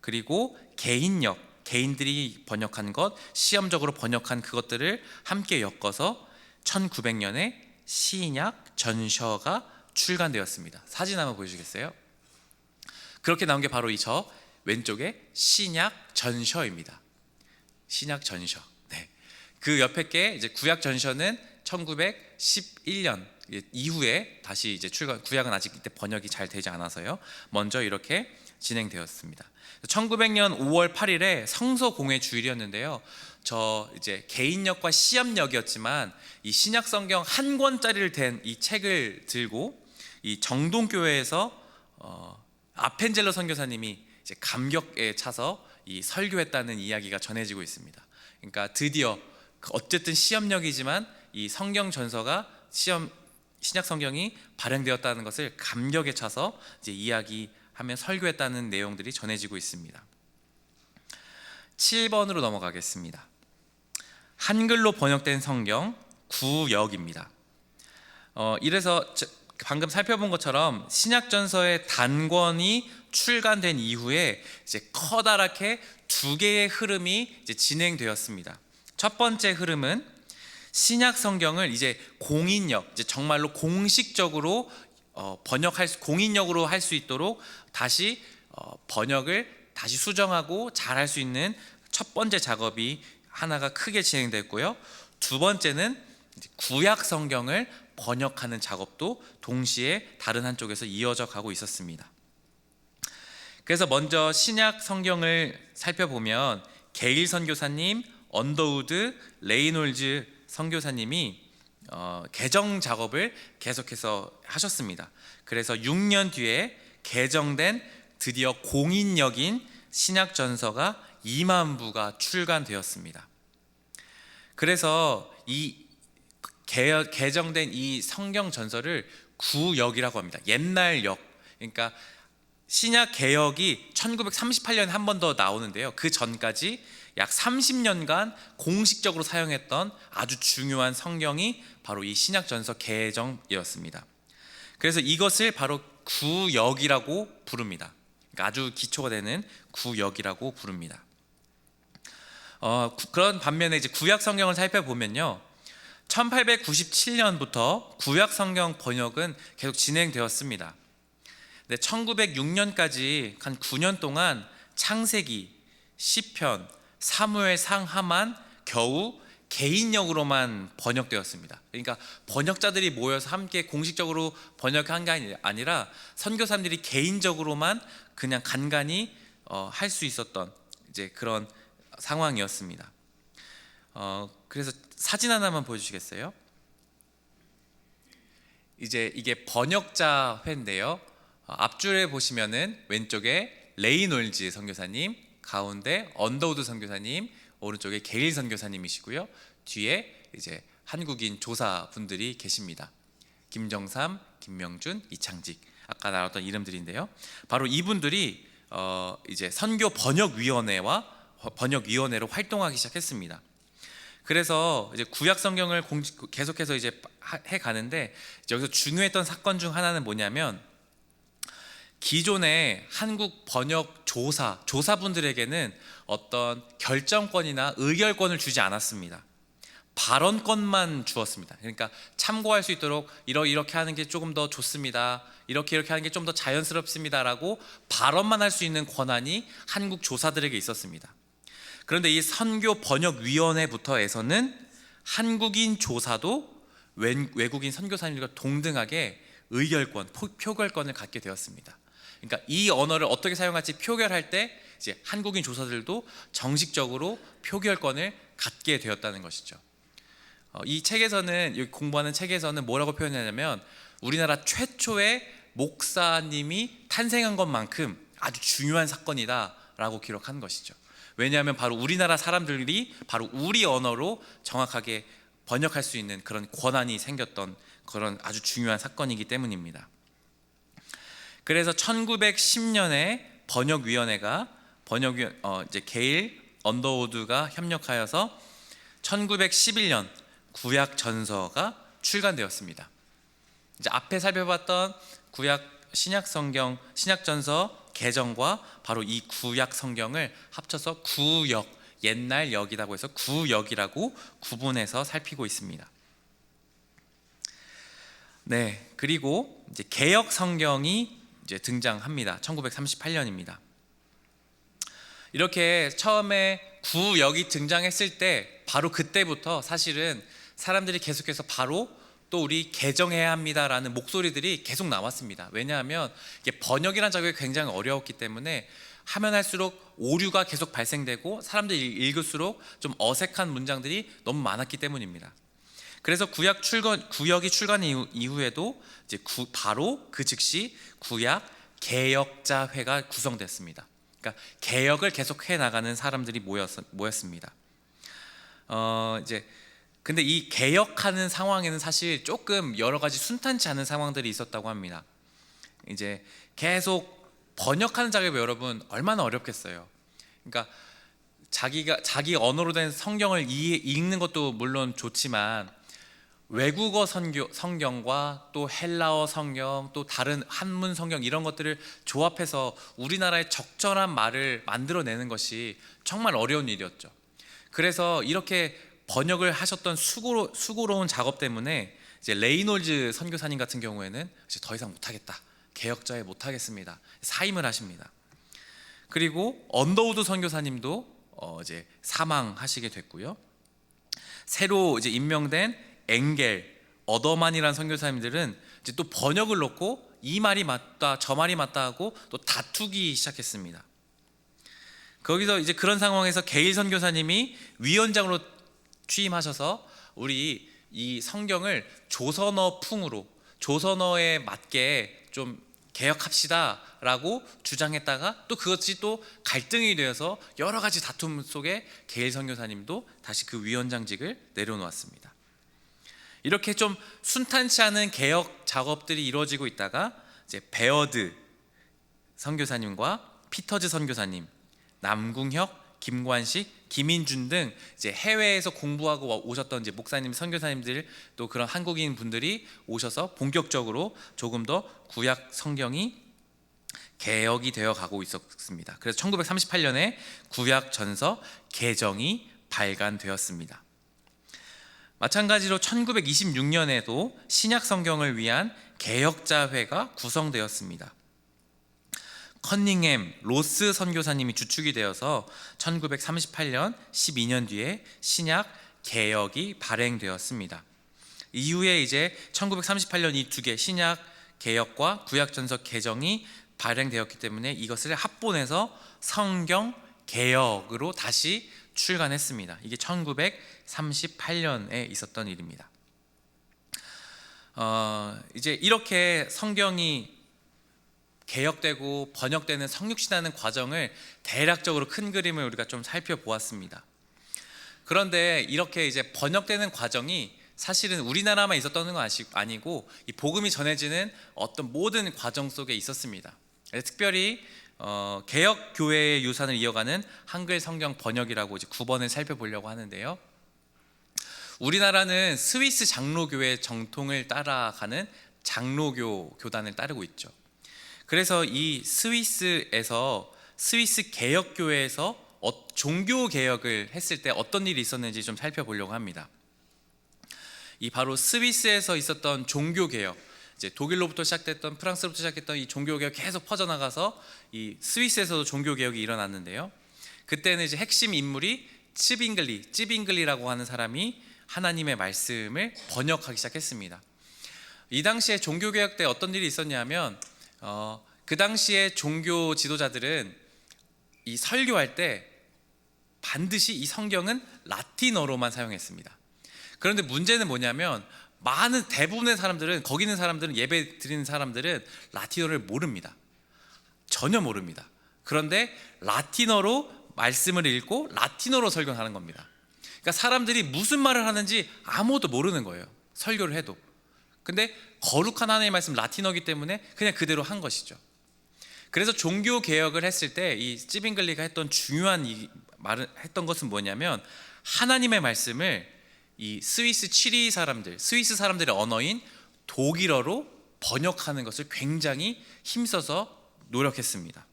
그리고 개인역, 개인들이 번역한 것, 시험적으로 번역한 그것들을 함께 엮어서 1900년에 신약 전셔가 출간되었습니다. 사진 한번 보여주시겠어요? 그렇게 나온 게 바로 이 저 왼쪽에 신약 전셔입니다. 신약 전셔. 네. 그 옆에 게 이제 구약 전셔는 1911년 이후에 다시 이제 구약은 아직 이때 번역이 잘 되지 않아서요. 먼저 이렇게 진행되었습니다. 1900년 5월 8일에 성서 공회 주일이었는데요. 저 이제 개인역과 시험역이었지만 이 신약 성경 한 권짜리를 된 이 책을 들고 이 정동교회에서 아펜젤러 선교사님이 이제 감격에 차서 이 설교했다는 이야기가 전해지고 있습니다. 그러니까 드디어 어쨌든 시험역이지만 이 성경 전서가 신약 성경이 발행되었다는 것을 감격에 차서 이제 이야기하며 설교했다는 내용들이 전해지고 있습니다. 7번으로 넘어가겠습니다. 한글로 번역된 성경 구역입니다. 이래서 방금 살펴본 것처럼 신약전서의 단권이 출간된 이후에 이제 커다랗게 두 개의 흐름이 이제 진행되었습니다. 첫 번째 흐름은 신약 성경을 이제 공인역, 이제 정말로 공식적으로 공인역으로 할 수 있도록 다시 번역을 다시 수정하고 잘 할 수 있는 첫 번째 작업이 하나가 크게 진행됐고요. 두 번째는 구약 성경을 번역하는 작업도 동시에 다른 한쪽에서 이어져 가고 있었습니다. 그래서 먼저 신약 성경을 살펴보면 게일 선교사님, 언더우드, 레이놀즈 선교사님이 개정 작업을 계속해서 하셨습니다. 그래서 6년 뒤에 개정된 드디어 공인역인 신약 전서가 2만 부가 출간되었습니다. 그래서 이 개정된 이 성경 전서를 구역이라고 합니다. 옛날 역. 그러니까 신약 개역이 1938년에 한 번 더 나오는데요. 그 전까지 약 30년간 공식적으로 사용했던 아주 중요한 성경이 바로 이 신약 전서 개정이었습니다. 그래서 이것을 바로 구역이라고 부릅니다. 그러니까 아주 기초가 되는 구역이라고 부릅니다. 그런 반면에 이제 구약 성경을 살펴보면요, 1897년부터 구약 성경 번역은 계속 진행되었습니다. 1906년까지 한 9년 동안 창세기, 시편, 사무엘상 하만 겨우 개인역으로만 번역되었습니다. 그러니까 번역자들이 모여서 함께 공식적으로 번역한 게 아니라 선교사님들이 개인적으로만 그냥 간간히 할 수 있었던 이제 그런 상황이었습니다. 그래서 사진 하나만 보여주시겠어요? 이제 이게 번역자 회인데요. 앞줄에 보시면은 왼쪽에 레이놀즈 선교사님, 가운데 언더우드 선교사님, 오른쪽에 게일 선교사님이시고요. 뒤에 이제 한국인 조사분들이 계십니다. 김정삼, 김명준, 이창직, 아까 나왔던 이름들인데요. 바로 이분들이 이제 선교 번역위원회로 활동하기 시작했습니다. 그래서 이제 구약 성경을 계속해서 이제 해 가는데 여기서 중요했던 사건 중 하나는 뭐냐면, 기존의 한국 번역 조사분들에게는 어떤 결정권이나 의결권을 주지 않았습니다. 발언권만 주었습니다. 그러니까 참고할 수 있도록 이렇게 하는 게 조금 더 좋습니다, 이렇게 하는 게 좀 더 자연스럽습니다라고 발언만 할 수 있는 권한이 한국 조사들에게 있었습니다. 그런데 이 선교 번역위원회부터에서는 한국인 조사도 외국인 선교사님들과 동등하게 의결권, 표결권을 갖게 되었습니다. 그러니까 이 언어를 어떻게 사용할지 표결할 때 이제 한국인 조사들도 정식적으로 표결권을 갖게 되었다는 것이죠. 이 책에서는, 여기 공부하는 책에서는 뭐라고 표현하냐면 우리나라 최초의 목사님이 탄생한 것만큼 아주 중요한 사건이다라고 기록한 것이죠. 왜냐하면 바로 우리나라 사람들이 바로 우리 언어로 정확하게 번역할 수 있는 그런 권한이 생겼던 그런 아주 중요한 사건이기 때문입니다. 그래서 1910년에 번역위원회가 이제 게일 언더우드가 협력하여서 1911년 구약 전서가 출간되었습니다. 이제 앞에 살펴봤던 구약 신약 성경, 신약 전서 개정과 바로 이 구약 성경을 합쳐서 구역, 옛날 역이라고 해서 구역이라고 구분해서 살피고 있습니다. 네, 그리고 이제 개역 성경이 이제 등장합니다. 1938년입니다. 이렇게 처음에 구역이 등장했을 때 바로 그때부터 사실은 사람들이 계속해서 바로 또 우리 개정해야 합니다라는 목소리들이 계속 나왔습니다. 왜냐하면 이게 번역이라는 작업이 굉장히 어려웠기 때문에 하면 할수록 오류가 계속 발생되고 사람들이 읽을수록 좀 어색한 문장들이 너무 많았기 때문입니다. 그래서 구역이 출간 이후에도 이제 바로 그 즉시 구약 개역자회가 구성됐습니다. 그러니까 개역을 계속 해 나가는 사람들이 모였습니다. 이제 근데 이 개역하는 상황에는 사실 조금 여러 가지 순탄치 않은 상황들이 있었다고 합니다. 이제 계속 번역하는 작업이 여러분 얼마나 어렵겠어요. 그러니까 자기 언어로 된 성경을 읽는 것도 물론 좋지만 외국어 성경과 또 헬라어 성경, 또 다른 한문 성경 이런 것들을 조합해서 우리나라의 적절한 말을 만들어내는 것이 정말 어려운 일이었죠. 그래서 이렇게 번역을 하셨던 수고로운 작업 때문에 이제 레이놀즈 선교사님 같은 경우에는 이제 더 이상 못하겠다, 개역자회 못하겠습니다, 사임을 하십니다. 그리고 언더우드 선교사님도 이제 사망하시게 됐고요. 새로 이제 임명된 엥겔, 어더만이라는 선교사님들은 이제 또 번역을 놓고 이 말이 맞다, 저 말이 맞다 하고 또 다투기 시작했습니다. 거기서 이제 그런 상황에서 게일 선교사님이 위원장으로 취임하셔서 우리 이 성경을 조선어풍으로, 조선어에 맞게 좀 개혁합시다라고 주장했다가 또 그것이 또 갈등이 되어서 여러 가지 다툼 속에 게일 선교사님도 다시 그 위원장직을 내려놓았습니다. 이렇게 좀 순탄치 않은 개혁 작업들이 이루어지고 있다가 이제 베어드 선교사님과 피터즈 선교사님, 남궁혁, 김관식, 김인준 등 이제 해외에서 공부하고 오셨던 이제 목사님, 선교사님들, 또 그런 한국인 분들이 오셔서 본격적으로 조금 더 구약 성경이 개혁이 되어 가고 있었습니다. 그래서 1938년에 구약 전서 개정이 발간되었습니다. 마찬가지로 1926년에도 신약 성경을 위한 개혁자회가 구성되었습니다. 커닝햄, 로스 선교사님이 주축이 되어서 1938년 12년 뒤에 신약 개혁이 발행되었습니다. 이후에 이제 1938년 이 두 개, 신약 개혁과 구약 전서 개정이 발행되었기 때문에 이것을 합본해서 성경 개혁으로 다시 출간했습니다. 이게 1938년에 있었던 일입니다. 이제 이렇게 성경이 개혁되고 번역되는 성육신하는 과정을 대략적으로 큰 그림을 우리가 좀 살펴보았습니다. 그런데 이렇게 이제 번역되는 과정이 사실은 우리나라만 있었던 건 아니고 이 복음이 전해지는 어떤 모든 과정 속에 있었습니다. 특별히 개혁 교회의 유산을 이어가는 한글 성경 번역이라고 이제 9번을 살펴보려고 하는데요. 우리나라는 스위스 장로교회 정통을 따라가는 장로교 교단을 따르고 있죠. 그래서 이 스위스에서 스위스 개혁교회에서 종교 개혁을 했을 때 어떤 일이 있었는지 좀 살펴보려고 합니다. 이 바로 스위스에서 있었던 종교 개혁, 이제 독일로부터 시작됐던, 프랑스로부터 시작했던 이 종교 개혁이 계속 퍼져나가서 이 스위스에서도 종교 개혁이 일어났는데요. 그때는 이제 핵심 인물이 찌빙글리라고 하는 사람이 하나님의 말씀을 번역하기 시작했습니다. 이 당시에 종교개혁 때 어떤 일이 있었냐면 그 당시에 종교 지도자들은 이 설교할 때 반드시 이 성경은 라틴어로만 사용했습니다. 그런데 문제는 뭐냐면 대부분의 사람들은, 거기 있는 사람들은, 예배 드리는 사람들은 라틴어를 모릅니다. 전혀 모릅니다. 그런데 라틴어로 말씀을 읽고 라틴어로 설교하는 겁니다. 그러니까 사람들이 무슨 말을 하는지 아무것도 모르는 거예요, 설교를 해도. 근데 거룩한 하나님의 말씀 라틴어이기 때문에 그냥 그대로 한 것이죠. 그래서 종교 개혁을 했을 때 이 찌빙글리가 했던 중요한 말을 했던 것은 뭐냐면, 하나님의 말씀을 이 스위스 사람들의 언어인 독일어로 번역하는 것을 굉장히 힘써서 노력했습니다.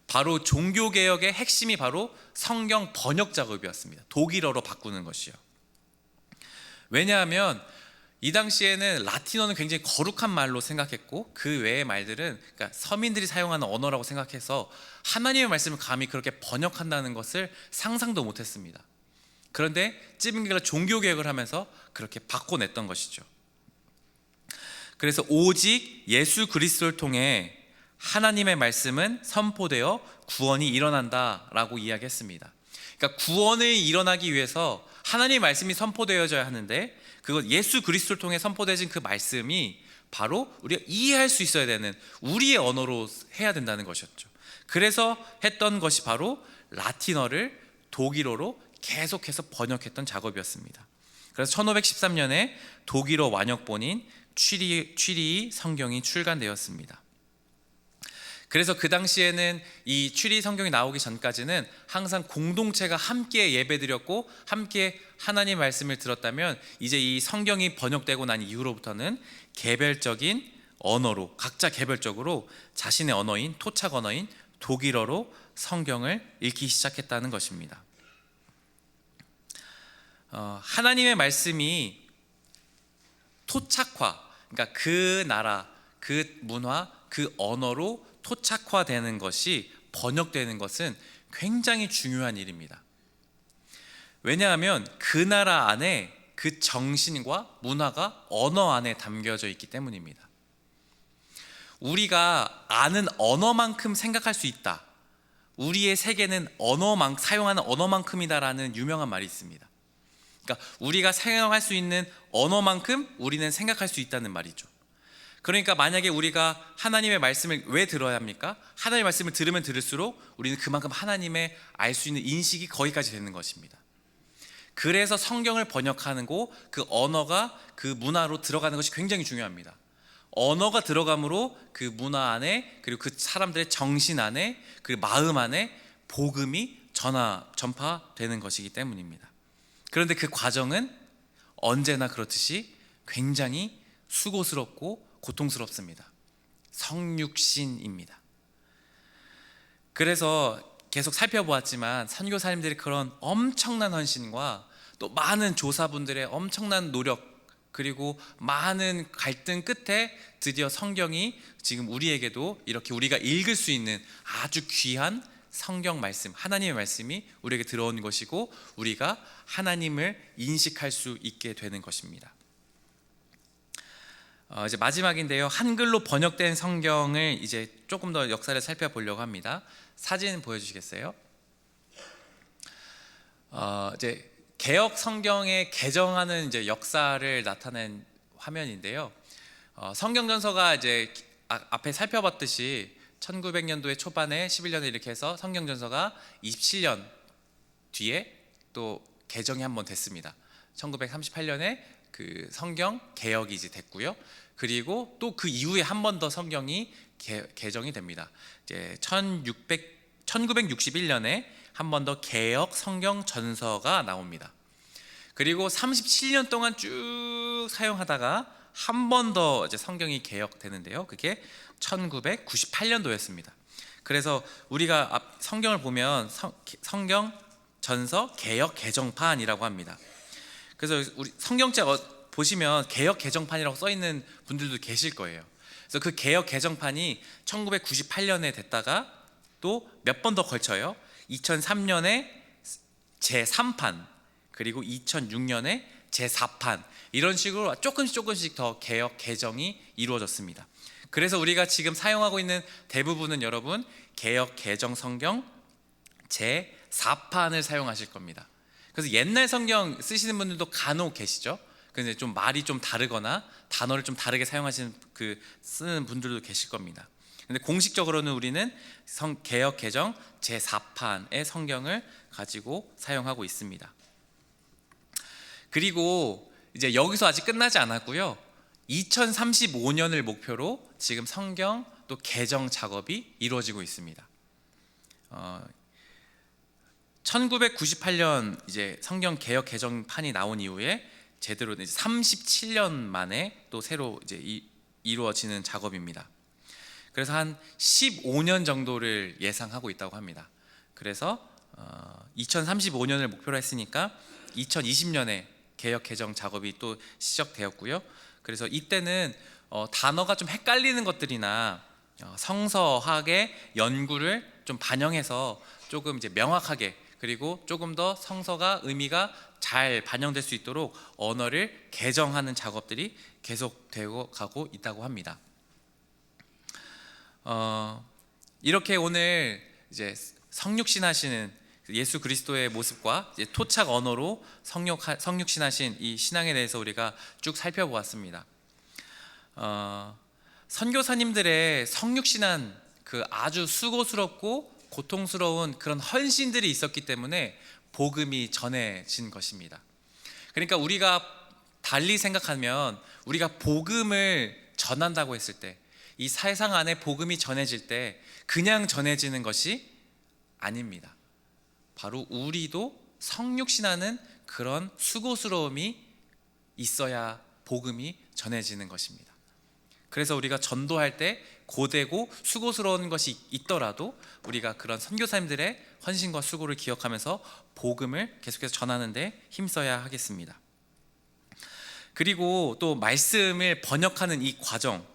바로 종교 개혁의 핵심이 바로 성경 번역 작업이었습니다. 독일어로 바꾸는 것이요. 왜냐하면 이 당시에는 라틴어는 굉장히 거룩한 말로 생각했고, 그 외의 말들은 그러니까 서민들이 사용하는 언어라고 생각해서 하나님의 말씀을 감히 그렇게 번역한다는 것을 상상도 못했습니다. 그런데 찌빙글리가 종교 개혁을 하면서 그렇게 바꿔냈던 것이죠. 그래서 오직 예수 그리스도를 통해 하나님의 말씀은 선포되어 구원이 일어난다라고 이야기했습니다. 그러니까 구원이 일어나기 위해서 하나님의 말씀이 선포되어져야 하는데, 그것 예수 그리스도를 통해 선포되어진 그 말씀이 바로 우리가 이해할 수 있어야 되는 우리의 언어로 해야 된다는 것이었죠. 그래서 했던 것이 바로 라틴어를 독일어로 계속해서 번역했던 작업이었습니다. 그래서 1513년에 독일어 완역본인 취리 성경이 출간되었습니다. 그래서 그 당시에는 이 취리 성경이 나오기 전까지는 항상 공동체가 함께 예배드렸고 함께 하나님 말씀을 들었다면, 이제 이 성경이 번역되고 난 이후로부터는 개별적인 언어로, 각자 개별적으로 자신의 언어인, 토착 언어인 독일어로 성경을 읽기 시작했다는 것입니다. 하나님의 말씀이 토착화, 그러니까 그 나라, 그 문화, 그 언어로 토착화되는 것이, 번역되는 것은 굉장히 중요한 일입니다. 왜냐하면 그 나라 안에 그 정신과 문화가 언어 안에 담겨져 있기 때문입니다. 우리가 아는 언어만큼 생각할 수 있다, 우리의 세계는 사용하는 언어만큼이다라는 유명한 말이 있습니다. 그러니까 우리가 사용할 수 있는 언어만큼 우리는 생각할 수 있다는 말이죠. 그러니까 만약에 우리가 하나님의 말씀을 왜 들어야 합니까? 하나님의 말씀을 들으면 들을수록 우리는 그만큼 하나님의 알 수 있는 인식이 거기까지 되는 것입니다. 그래서 성경을 번역하는 거, 그 언어가 그 문화로 들어가는 것이 굉장히 중요합니다. 언어가 들어감으로 그 문화 안에, 그리고 그 사람들의 정신 안에, 그리고 마음 안에 복음이 전파되는 것이기 때문입니다. 그런데 그 과정은 언제나 그렇듯이 굉장히 수고스럽고 고통스럽습니다. 성육신입니다. 그래서 계속 살펴보았지만 선교사님들의 그런 엄청난 헌신과 또 많은 조사분들의 엄청난 노력, 그리고 많은 갈등 끝에 드디어 성경이 지금 우리에게도 이렇게 우리가 읽을 수 있는 아주 귀한 성경 말씀, 하나님의 말씀이 우리에게 들어온 것이고, 우리가 하나님을 인식할 수 있게 되는 것입니다. 이제 마지막인데요, 한글로 번역된 성경을 이제 조금 더 역사를 살펴보려고 합니다. 사진 보여주시겠어요? 이제 개역 성경의 개정하는 이제 역사를 나타낸 화면인데요. 성경전서가 이제 앞에 살펴봤듯이 1900년도의 초반에 11년에 이렇게 해서 성경전서가 27년 뒤에 또 개정이 한번 됐습니다. 1938년에 그 성경 개역이 이제 됐고요. 그리고 또 그 이후에 한 번 더 성경이 개정이 됩니다. 이제 1961년에 한 번 더 개역 성경 전서가 나옵니다. 그리고 37년 동안 쭉 사용하다가 한 번 더 이제 성경이 개역되는데요. 그게 1998년도였습니다. 그래서 우리가 성경을 보면 성경 전서 개역 개정판이라고 합니다. 그래서 우리 성경책 보시면 개역 개정판이라고 써 있는 분들도 계실 거예요. 그래서 그 개역 개정판이 1998년에 됐다가 또 몇 번 더 걸쳐요. 2003년에 제3판, 그리고 2006년에 제4판 이런 식으로 조금씩 더 개혁 개정이 이루어졌습니다. 그래서 우리가 지금 사용하고 있는 대부분은 여러분 개역 개정 성경 제4판을 사용하실 겁니다. 그래서 옛날 성경 쓰시는 분들도 간혹 계시죠. 근데 좀 말이 좀 다르거나 단어를 좀 다르게 사용하시는 쓰는 분들도 계실 겁니다. 근데 공식적으로는 우리는 개역 개정 제4판의 성경을 가지고 사용하고 있습니다. 그리고 이제 여기서 아직 끝나지 않았고요. 2035년을 목표로 지금 성경 또 개정 작업이 이루어지고 있습니다. 1998년 이제 성경 개역 개정판이 나온 이후에 제대로 이제 37년 만에 또 새로 이제 이루어지는 작업입니다. 그래서 한 15년 정도를 예상하고 있다고 합니다. 그래서 2035년을 목표로 했으니까 2020년에 개역 개정 작업이 또 시작되었고요. 그래서 이때는 단어가 좀 헷갈리는 것들이나 성서학의 연구를 좀 반영해서 조금 이제 명확하게 그리고 조금 더 성서가 의미가 잘 반영될 수 있도록 언어를 개정하는 작업들이 계속되고 가고 있다고 합니다. 이렇게 오늘 이제 성육신하시는 예수 그리스도의 모습과 이제 토착 언어로 성육신하신 이 신앙에 대해서 우리가 쭉 살펴보았습니다. 선교사님들의 성육신한 그 아주 수고스럽고 고통스러운 그런 헌신들이 있었기 때문에 복음이 전해진 것입니다. 그러니까 우리가 달리 생각하면 우리가 복음을 전한다고 했을 때 이 세상 안에 복음이 전해질 때 그냥 전해지는 것이 아닙니다. 바로 우리도 성육신하는 그런 수고스러움이 있어야 복음이 전해지는 것입니다. 그래서 우리가 전도할 때 고되고 수고스러운 것이 있더라도 우리가 그런 선교사님들의 헌신과 수고를 기억하면서 복음을 계속해서 전하는 데 힘써야 하겠습니다. 그리고 또 말씀을 번역하는 이 과정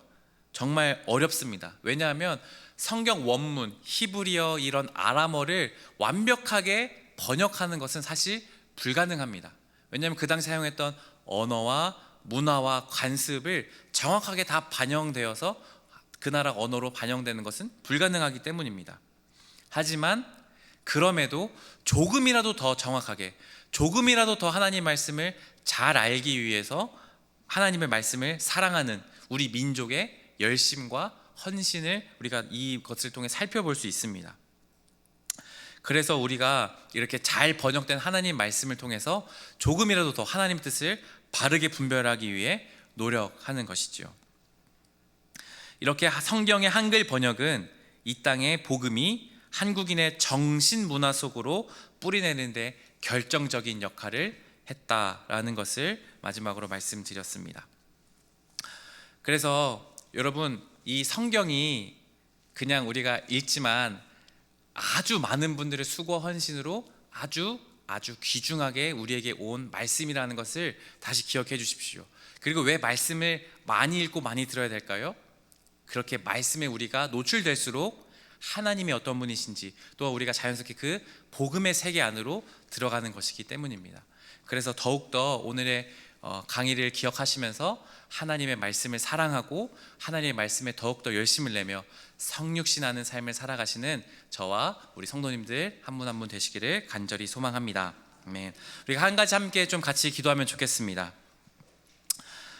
정말 어렵습니다. 왜냐하면 성경 원문, 히브리어 이런 아람어를 완벽하게 번역하는 것은 사실 불가능합니다. 왜냐하면 그 당시 사용했던 언어와 문화와 관습을 정확하게 다 반영되어서 그 나라 언어로 반영되는 것은 불가능하기 때문입니다. 하지만 그럼에도 조금이라도 더 정확하게, 조금이라도 더 하나님 말씀을 잘 알기 위해서 하나님의 말씀을 사랑하는 우리 민족의 열심과 헌신을 우리가 이것을 통해 살펴볼 수 있습니다. 그래서 우리가 이렇게 잘 번역된 하나님 말씀을 통해서 조금이라도 더 하나님 뜻을 바르게 분별하기 위해 노력하는 것이죠. 이렇게 성경의 한글 번역은 이 땅의 복음이 한국인의 정신 문화 속으로 뿌리내는 데 결정적인 역할을 했다라는 것을 마지막으로 말씀드렸습니다. 그래서 여러분, 이 성경이 그냥 우리가 읽지만 아주 많은 분들의 수고 헌신으로 아주 귀중하게 우리에게 온 말씀이라는 것을 다시 기억해 주십시오. 그리고 왜 말씀을 많이 읽고 많이 들어야 될까요? 그렇게 말씀에 우리가 노출될수록 하나님이 어떤 분이신지 또 우리가 자연스럽게 그 복음의 세계 안으로 들어가는 것이기 때문입니다. 그래서 더욱더 오늘의 강의를 기억하시면서 하나님의 말씀을 사랑하고 하나님의 말씀에 더욱더 열심을 내며 성육신하는 삶을 살아가시는 저와 우리 성도님들 한 분 한 분 되시기를 간절히 소망합니다. 아멘. 우리가 한 가지 함께 좀 같이 기도하면 좋겠습니다.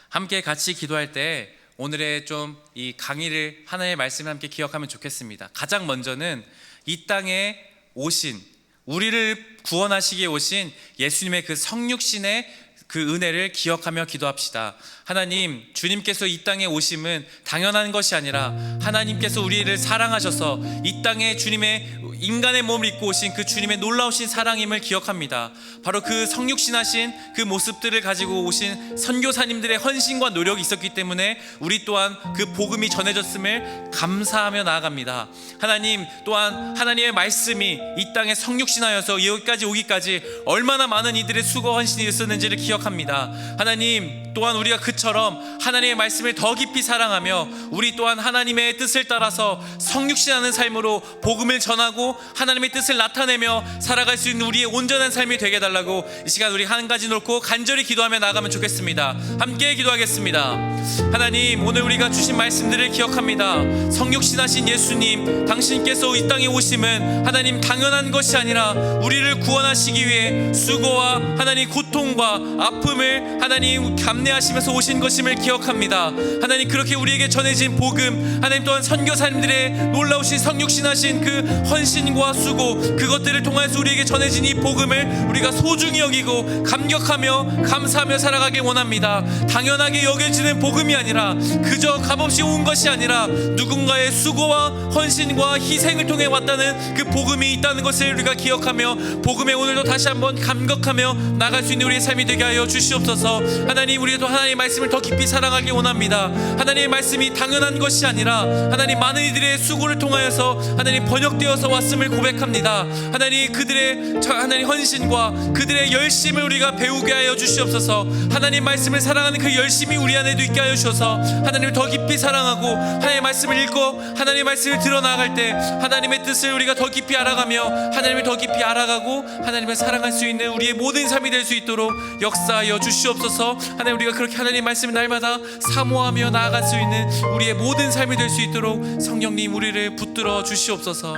함께 같이 기도할 때 오늘의 좀 이 강의를 하나님의 말씀을 함께 기억하면 좋겠습니다. 가장 먼저는 이 땅에 오신 우리를 구원하시기에 오신 예수님의 그 성육신의 그 은혜를 기억하며 기도합시다. 하나님, 주님께서 이 땅에 오심은 당연한 것이 아니라 하나님께서 우리를 사랑하셔서 이 땅에 주님의 인간의 몸을 입고 오신 그 주님의 놀라우신 사랑임을 기억합니다. 바로 그 성육신하신 그 모습들을 가지고 오신 선교사님들의 헌신과 노력이 있었기 때문에 우리 또한 그 복음이 전해졌음을 감사하며 나아갑니다. 하나님, 또한 하나님의 말씀이 이 땅에 성육신하여서 여기까지 오기까지 얼마나 많은 이들의 수고 헌신이 있었는지를 기억합니다. 기억합니다. 하나님, 또한 우리가 그처럼 하나님의 말씀을 더 깊이 사랑하며 우리 또한 하나님의 뜻을 따라서 성육신하는 삶으로 복음을 전하고 하나님의 뜻을 나타내며 살아갈 수 있는 우리의 온전한 삶이 되게 해달라고 이 시간 우리 한 가지 놓고 간절히 기도하며 나가면 좋겠습니다. 함께 기도하겠습니다. 하나님, 오늘 우리가 주신 말씀들을 기억합니다. 성육신하신 예수님, 당신께서 이 땅에 오심은 하나님 당연한 것이 아니라 우리를 구원하시기 위해 수고와 하나님 고통과 아픔을 하나님 감내하시면서 오신 것임을 기억합니다. 하나님, 그렇게 우리에게 전해진 복음, 하나님 또한 선교사님들의 놀라우신 성육신하신 그 헌신과 수고, 그것들을 통해서 우리에게 전해진 이 복음을 우리가 소중히 여기고 감격하며 감사하며 살아가길 원합니다. 당연하게 여겨지는 복음이 아니라 그저 값없이 온 것이 아니라 누군가의 수고와 헌신과 희생을 통해 왔다는 그 복음이 있다는 것을 우리가 기억하며 복음에 오늘도 다시 한번 감격하며 나갈 수 있는 우리의 삶이 되게 하여 주시옵소서. 하나님, 우리도 하나님의 말씀을 더 깊이 사랑하길 원합니다. 하나님의 말씀이 당연한 것이 아니라 하나님 많은 이들의 수고를 통하여서 하나님 번역되어서 왔음을 고백합니다. 하나님, 그들의 하나님 헌신과 그들의 열심을 우리가 배우게 하여 주시옵소서. 하나님 말씀을 사랑하는 그 열심이 우리 안에도 있게 하여 주셔서 하나님을 더 깊이 사랑하고 하나님의 말씀을 읽고 하나님의 말씀을 들어나갈 때 하나님의 뜻을 우리가 더 깊이 알아가며 하나님을 더 깊이 알아가고 하나님을 사랑할 수 있는 우리의 모든 삶이 될 수 있도록 역사하여 주시옵소서. 하나님, 우리가 그렇게 하나님의 말씀을 날마다 사모하며 나아갈 수 있는 우리의 모든 삶이 될 수 있도록 성령님 우리를 붙들어 주시옵소서.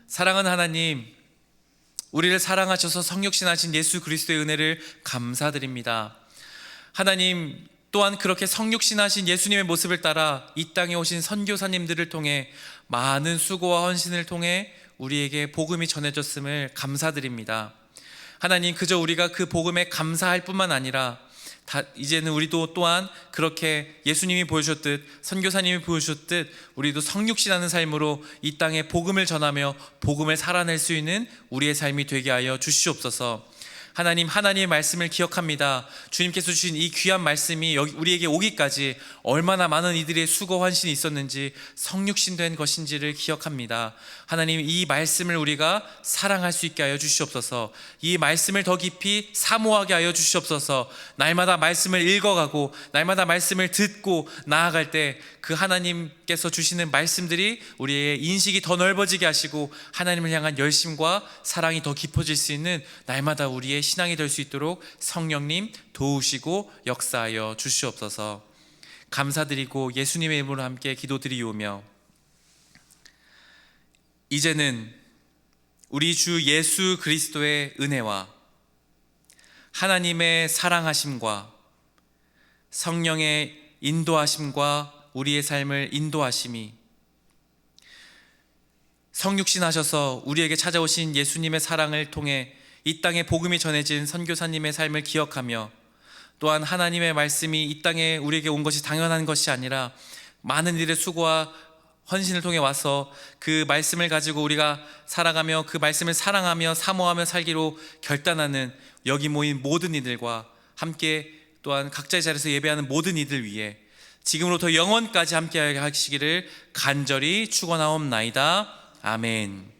사랑하는 하나님, 우리를 사랑하셔서 성육신하신 예수 그리스도의 은혜를 감사드립니다. 하나님, 또한 그렇게 성육신하신 예수님의 모습을 따라 이 땅에 오신 선교사님들을 통해 많은 수고와 헌신을 통해 우리에게 복음이 전해졌음을 감사드립니다. 하나님, 그저 우리가 그 복음에 감사할 뿐만 아니라 이제는 우리도 또한 그렇게 예수님이 보여주셨듯 선교사님이 보여주셨듯 우리도 성육신하는 삶으로 이 땅에 복음을 전하며 복음을 살아낼 수 있는 우리의 삶이 되게 하여 주시옵소서. 하나님, 하나님의 말씀을 기억합니다. 주님께서 주신 이 귀한 말씀이 우리에게 오기까지 얼마나 많은 이들의 수고 헌신이 있었는지 성육신된 것인지를 기억합니다. 하나님, 이 말씀을 우리가 사랑할 수 있게 하여 주시옵소서. 이 말씀을 더 깊이 사모하게 하여 주시옵소서. 날마다 말씀을 읽어가고 날마다 말씀을 듣고 나아갈 때 그 하나님께서 주시는 말씀들이 우리의 인식이 더 넓어지게 하시고 하나님을 향한 열심과 사랑이 더 깊어질 수 있는 날마다 우리의 신앙이 될 수 있도록 성령님 도우시고 역사하여 주시옵소서. 감사드리고 예수님의 이름으로 함께 기도드리오며, 이제는 우리 주 예수 그리스도의 은혜와 하나님의 사랑하심과 성령의 인도하심과 우리의 삶을 인도하심이 성육신하셔서 우리에게 찾아오신 예수님의 사랑을 통해 이 땅에 복음이 전해진 선교사님의 삶을 기억하며 또한 하나님의 말씀이 이 땅에 우리에게 온 것이 당연한 것이 아니라 많은 일의 수고와 헌신을 통해 와서 그 말씀을 가지고 우리가 살아가며 그 말씀을 사랑하며 사모하며 살기로 결단하는 여기 모인 모든 이들과 함께 또한 각자의 자리에서 예배하는 모든 이들 위해 지금으로부터 영원까지 함께 하시기를 간절히 축원하옵나이다. 아멘.